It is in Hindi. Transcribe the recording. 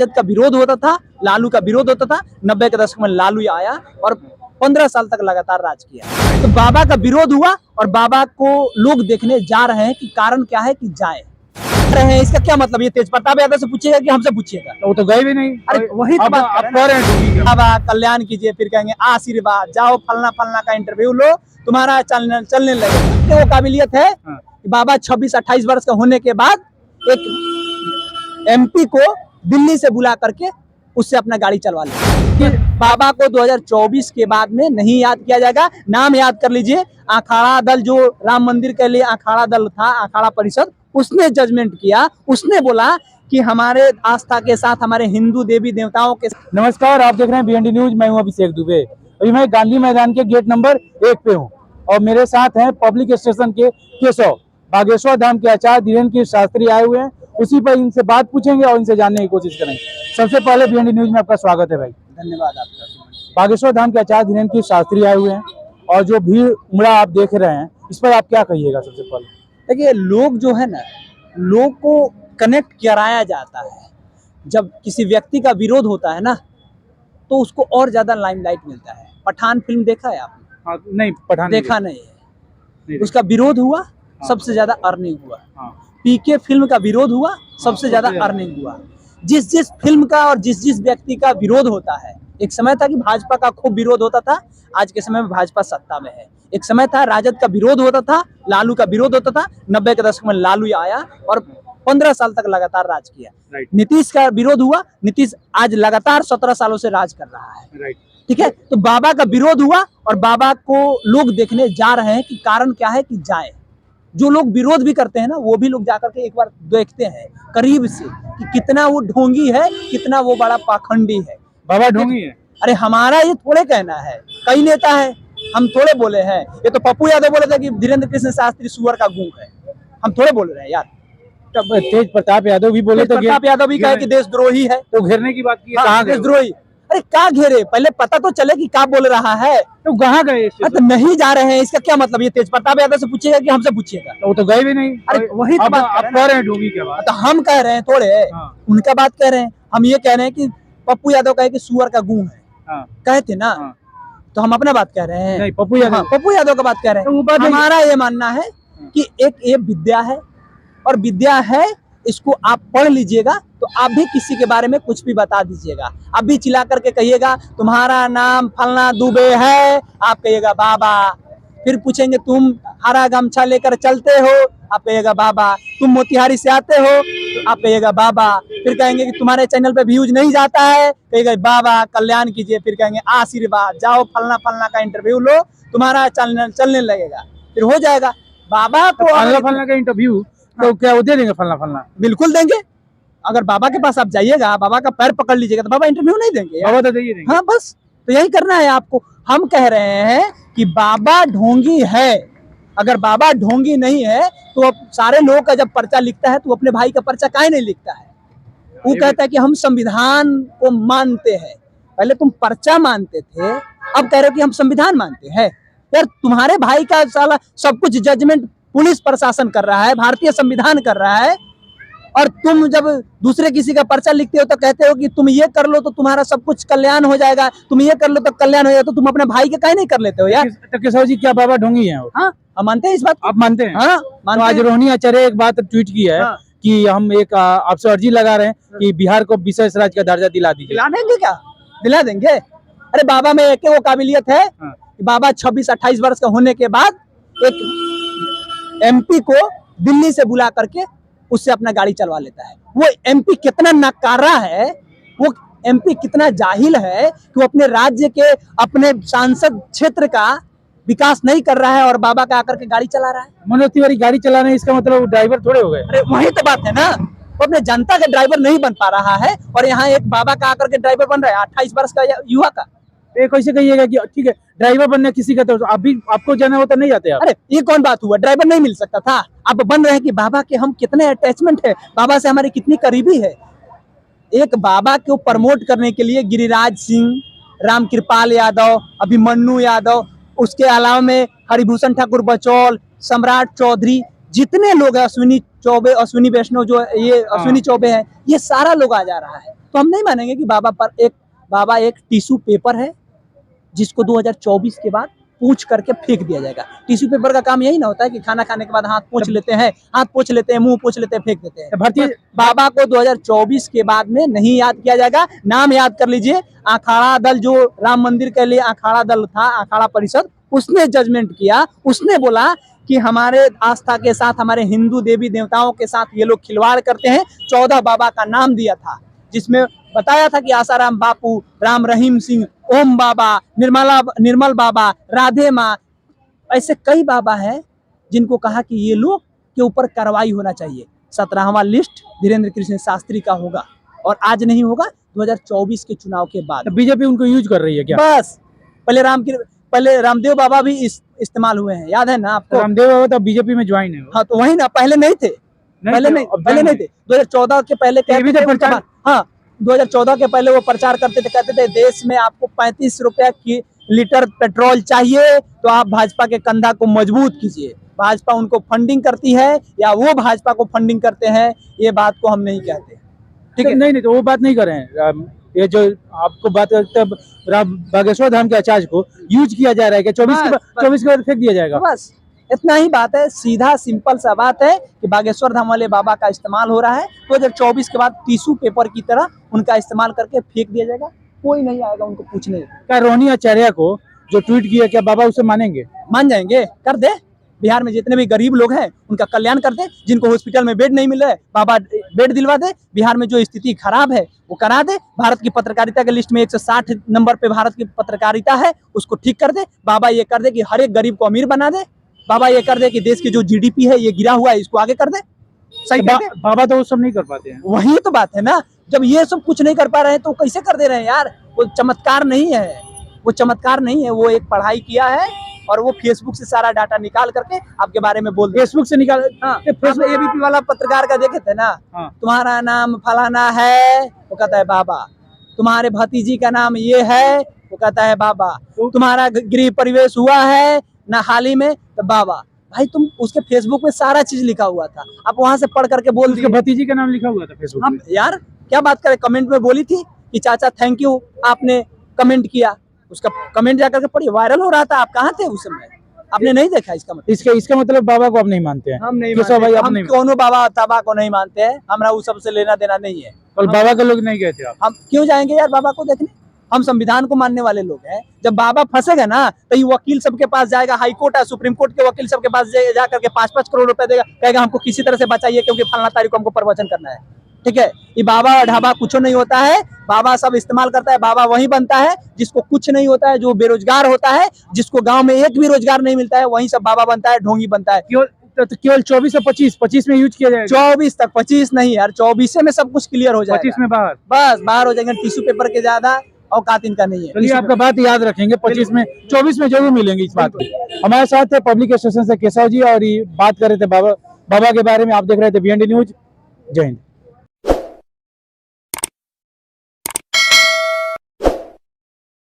राजद का विरोध होता था, लालू का विरोध होता था। 90 के दशक में लालू आया और 15 साल तक लगातार राज किया। तो बाबा का विरोध हुआ और बाबा को लोग देखने जा रहे हैं कि कारण क्या है कि जाए रहे हैं। इसका क्या मतलब? ये तेज प्रताप यादव से पूछिएगा कि हमसे पूछिएगा? वो तो गए भी नहीं। अरे वही तो बात कर रहे हैं। बाबा कल्याण कीजिए, फिर कहेंगे आशीर्वाद, जाओ फलना फलना का इंटरव्यू लो, तुम्हारा चलने लगेगा। वो काबिलियत है कि बाबा 26-28 वर्ष का होने के बाद एक एमपी को दिल्ली से बुला करके उससे अपना गाड़ी चलवा ले। बाबा को 2024 के बाद में नहीं याद किया जाएगा। नाम याद कर लीजिए, अखाड़ा दल, जो राम मंदिर के लिए अखाड़ा दल था, अखाड़ा परिषद, उसने जजमेंट किया, उसने बोला कि हमारे आस्था के साथ, हमारे हिंदू देवी देवताओं के साथ। नमस्कार, आप देख रहे हैं बीएनडी न्यूज। मैं हूं अभिषेक दुबे। अभी मैं गांधी मैदान के गेट नंबर 1 पे हूं और मेरे साथ हैं पब्लिक स्टेशन के केशव, बागेश्वर धाम के आचार्य धीरेन्द्र शास्त्री आए हुए हैं। उसी पर इनसे बात पूछेंगे और इनसे जानने की कोशिश करेंगे। सबसे पहले बीएनडी न्यूज में आपका स्वागत है भाई। धन्यवाद आपका। बागेश्वर धाम के आचार्य धीरेन्द्र शास्त्री आए हुए हैं और जो भीड़ उमड़ा आप देख रहे हैं, इस पर आप क्या कहिएगा? सबसे पहले देखिए, लोग जो है ना, लोग को कनेक्ट कराया जाता है। जब किसी व्यक्ति का विरोध होता है ना, तो उसको और ज्यादा लाइमलाइट मिलता है। पठान फिल्म देखा है आपने? हाँ, नहीं, पठान देखा नहीं है। उसका विरोध हुआ, सबसे ज्यादा अर्निंग हुआ। पीके फिल्म का विरोध हुआ, सबसे ज्यादा अर्निंग हुआ। जिस जिस फिल्म का और जिस जिस व्यक्ति का विरोध होता है, एक समय था कि भाजपा का खूब विरोध होता था, आज के समय में भाजपा सत्ता में है। एक समय था राजद का विरोध होता था, लालू का विरोध होता था। 90 के दशक में लालू आया और 15 साल तक लगातार राज किया। नीतीश का विरोध हुआ, नीतीश आज लगातार 17 सालों से राज कर रहा है। ठीक है, तो बाबा का विरोध हुआ और बाबा को लोग देखने जा रहे हैं कि कारण क्या है कि जाए। जो लोग विरोध भी करते हैं ना, वो भी लोग जाकर के एक बार देखते हैं करीब से कि कितना वो ढोंगी है, कितना वो बड़ा पाखंडी है। बाबा ढोंगी है? अरे हमारा ये थोड़े कहना है, कई नेता है, हम थोड़े बोले हैं। ये तो पप्पू यादव बोले थे कि धीरेन्द्र कृष्ण शास्त्री सुअर का गूंग है। हम थोड़े बोल रहे हैं यार। तेज प्रताप यादव भी बोले थे, प्रताप यादव भी कहे कि देशद्रोही है। तो घेरने की बात की, कहाँ देशद्रोही? अरे क्या घेरे, पहले पता तो चले कि क्या बोल रहा है। तो कहाँ गए? तो नहीं जा रहे हैं, इसका क्या मतलब? ये तेज प्रताप यादव से पूछिएगा कि हमसे पूछिएगा? वो तो गए भी नहीं। अरे वही तो बात आप कह रहे हैं ढोंगी क्या बात? तो हम कह रहे हैं थोड़े, उनका बात कह रहे हैं। हम ये कह रहे हैं कि पप्पू यादव कहे कि सुअर का गूंग है, कहे थे ना, तो हम अपना बात कह रहे हैं। नहीं, पप्पू यादव का बात कह रहे हैं। हमारा ये मानना है कि एक ये विद्या है और विद्या है, इसको आप पढ़ लीजिएगा तो आप भी किसी के बारे में कुछ भी बता दीजिएगा। आप भी चिल्ला करके कहिएगा तुम्हारा नाम फलना दुबे है, आप कहिएगा बाबा। फिर पूछेंगे तुम हरा गमछा लेकर चलते हो, आप कहिएगा बाबा। तुम मोतिहारी से आते हो, तो आप कहिएगा बाबा। फिर कहेंगे कि तुम्हारे चैनल पे व्यूज नहीं जाता है, कहिएगा बाबा कल्याण कीजिए, फिर कहेंगे आशीर्वाद, जाओ फलना फलना का इंटरव्यू लो, तुम्हारा चलने लगेगा, फिर हो जाएगा। बाबा को फलना का इंटरव्यू तो क्या वो दे देंगे? फलना बिल्कुल देंगे। अगर बाबा के पास आप जाइएगा, बाबा का पैर पकड़ लीजिएगा, तो बाबा इंटरव्यू नहीं देंगे? बाबा तो देंगे। हाँ, बस तो यही करना है आपको। हम कह रहे हैं कि बाबा ढोंगी है। अगर बाबा ढोंगी नहीं है तो अब सारे लोगों का जब पर्चा लिखता है तो अपने भाई का पर्चा काहे नहीं लिखता है? वो कहता है कि हम संविधान को मानते हैं। पहले तुम पर्चा मानते थे, अब कह रहे हो कि हम संविधान मानते हैं। यार तुम्हारे भाई का साला सब कुछ जजमेंट पुलिस प्रशासन कर रहा है, भारतीय संविधान कर रहा है, और तुम जब दूसरे किसी का पर्चा लिखते हो तो कहते हो कि तुम ये कर लो तो तुम्हारा सब कुछ कल्याण हो जाएगा, तुम ये कर लो तो कल्याण हो जाएगा। तो तुम अपने भाई के काहे नहीं कर लेते हो यार? तो केशव जी, क्या बाबा ढोंगी हैं? हाँ, हम मानते हैं इस बात। आप मानते हैं? हाँ, तो आज रोहिणी आचार्य एक बात ट्वीट की है कि हम एक आपसे अर्जी लगा रहे हैं कि बिहार को विशेष राज्य का दर्जा दिला दीजिए। दिला देंगे क्या? दिला देंगे। अरे बाबा में एक वो काबिलियत है कि बाबा 26-28 वर्ष का होने के बाद एक एमपी को दिल्ली से बुला करके उससे अपना गाड़ी चलवा लेता है। वो एमपी कितना नकारा है, वो एमपी कितना जाहिल है कि वो अपने राज्य के, अपने सांसद क्षेत्र का विकास नहीं कर रहा है और बाबा का आकर के गाड़ी चला रहा है। मनोज तिवारी गाड़ी चला रहे हैं, इसका मतलब ड्राइवर थोड़े हो गए? अरे वही तो बात है ना, वो अपने जनता का ड्राइवर नहीं बन पा रहा है और यहाँ एक बाबा का आकर के ड्राइवर बन रहा है 28 वर्ष का युवा का। एक कैसे कहिएगा कि ठीक है ड्राइवर बनने किसी का, तो आप भी, आपको जाना होता नहीं जाते आप? अरे ये कौन बात हुआ? ड्राइवर नहीं मिल सकता था? आप बन रहे हैं कि बाबा के हम कितने अटैचमेंट है, बाबा से हमारी कितनी करीबी है। एक बाबा को प्रमोट करने के लिए गिरिराज सिंह, रामकृपाल यादव, अभिमन्यु यादव, उसके अलावा में हरिभूषण ठाकुर बचौल, सम्राट चौधरी, जितने लोग हैं, अश्विनी चौबे, अश्विनी वैष्णव, जो ये अश्विनी चौबे है, ये सारा लोग आ जा रहा है। तो हम नहीं मानेंगे कि बाबा एक टिश्यू पेपर है जिसको 2024 के बाद पूछ करके फेंक दिया जाएगा। टिश्यू पेपर का काम यही ना होता है कि खाना खाने के बाद हाथ पोंछ लेते हैं, मुंह पोंछ लेते हैं, फेंक देते हैं। भारतीय बाबा को 2024 के बाद में नहीं याद किया जाएगा। नाम याद कर लीजिए, अखाड़ा दल, जो राम मंदिर के लिए अखाड़ा दल था, अखाड़ा परिषद, उसने जजमेंट किया, उसने बोला कि हमारे आस्था के साथ, हमारे हिंदू देवी देवताओं के साथ ये लोग खिलवाड़ करते हैं। 14 बाबा का नाम दिया था, जिसमें बताया था कि आसाराम बापू, राम रहीम सिंह, ओम बाबा, निर्मल बाबा, राधे माँ, ऐसे कई बाबा हैं जिनको कहा कि ये लोग के ऊपर कार्रवाई होना चाहिए। 17वां लिस्ट धीरेन्द्र कृष्ण शास्त्री का होगा, और आज नहीं होगा, 2024 के चुनाव के बाद। बीजेपी उनको यूज कर रही है क्या? बस पहले रामदेव बाबा भी इस्तेमाल हुए हैं, याद है ना आपको? रामदेव बाबा तो बीजेपी में ज्वाइन है। हाँ, तो वही ना, पहले नहीं थे, पहले नहीं थे। 2014 के पहले हाँ, 2014 के पहले वो प्रचार करते थे, कहते थे देश में आपको 35 रुपया की लीटर पेट्रोल चाहिए तो आप भाजपा के कंधा को मजबूत कीजिए। भाजपा उनको फंडिंग करती है या वो भाजपा को फंडिंग करते हैं, ये बात को हम नहीं कहते, ठीक है? नहीं, तो वो बात नहीं कर रहे हैं। ये जो आपको बात करते हैं, बागेश्वर धाम के आचार्य को यूज किया जा रहा है कि 24 के बाद फेंक दिया जाएगा। बस इतना ही बात है, सीधा सिंपल सा बात है कि बागेश्वर धाम वाले बाबा का इस्तेमाल हो रहा है, 2024 के बाद टिश्यू पेपर की तरह उनका इस्तेमाल करके फेंक दिया जाएगा। कोई नहीं आएगा उनको पूछने। क्या रोहिणी आचार्य को जो ट्वीट किया, क्या बाबा उसे मानेंगे? मान जाएंगे, कर दे। बिहार में जितने भी गरीब लोग हैं उनका कल्याण कर दे। जिनको हॉस्पिटल में बेड नहीं मिल रहा है, बाबा बेड दिलवा दे। बिहार में जो स्थिति खराब है वो करा दे। भारत की पत्रकारिता के लिस्ट में 160 नंबर पे भारत की पत्रकारिता है, उसको ठीक कर दे। बाबा ये कर दे कि हर एक गरीब को अमीर बना दे। बाबा ये कर दे कि देश की जो जीडीपी है ये गिरा हुआ है, इसको आगे कर दे। सही कर दे। बाबा तो वो सब नहीं कर पाते हैं। वही तो बात है ना, जब ये सब कुछ नहीं कर पा रहे हैं तो कैसे कर दे रहे हैं यार? वो चमत्कार नहीं है, वो चमत्कार नहीं है, वो एक पढ़ाई किया है और वो फेसबुक से सारा डाटा निकाल करके आपके बारे में बोल दे। फेसबुक से निकाल। हाँ, फेसबुक एबीपी वाला पत्रकार का देखे थे ना। हाँ। तुम्हारा नाम फलाना है, वो कहता है बाबा। तुम्हारे भतीजी का नाम ये है, वो कहता है बाबा। तुम्हारा गृह प्रवेश हुआ है ना हाल ही में, तो बाबा। भाई तुम उसके फेसबुक में सारा चीज लिखा हुआ था, आप वहां से पढ़ करके बोल दिए। भतीजी का नाम लिखा हुआ था फेसबुक में। यार क्या बात करें, कमेंट में बोली थी कि चाचा थैंक यू, आपने कमेंट किया। उसका कमेंट जाकर के पढ़िए, वायरल हो रहा था। आप कहाँ थे उस समय? आपने नहीं देखा? इसका मतलब इसका मतलब बाबा को आप नहीं मानते हैं? हम नहीं मानते, भाई हम कोनो बाबा ताबा को नहीं मानते हैं। हमारा उस सबसे लेना देना नहीं है। और बाबा के लोग नहीं गए थे आप? हम क्यों जाएंगे यार बाबा को देखने? हम संविधान को मानने वाले लोग हैं। जब बाबा फंसेगा ना तो ये वकील सबके पास जाएगा, हाई कोर्ट और सुप्रीम कोर्ट के वकील सबके पास जा करके 5-5 करोड़ रुपए देगा, कहेगा हमको किसी तरह से बचाइए क्योंकि फलाना तारीख को हमको प्रवचन करना है। ठीक है, ये बाबा ढाबा कुछ नहीं होता है। बाबा सब इस्तेमाल करता है। बाबा वही बनता है जिसको कुछ नहीं होता है, जो बेरोजगार होता है, जिसको गांव में एक भी रोजगार नहीं मिलता है, वही सब बाबा बनता है, ढोंगी बनता है। केवल 24 और 25 में यूज किया जाएगा? 24 तक, 25 नहीं यार, 24 में सब कुछ क्लियर हो जाएगा। 25 में बाहर, बस बाहर हो जाएंगे। टिश्यू पेपर के ज्यादा औकात इनका नहीं है। चलिए आपका बात याद रखेंगे। 25 में 24 में जरूर मिलेंगे इस बात की। हमारे साथ थे पब्लिक स्टेशन से केशव जी, और ये बात कर रहे थे बाबा के बारे में। आप देख रहे थे VND न्यूज। जय हिंद।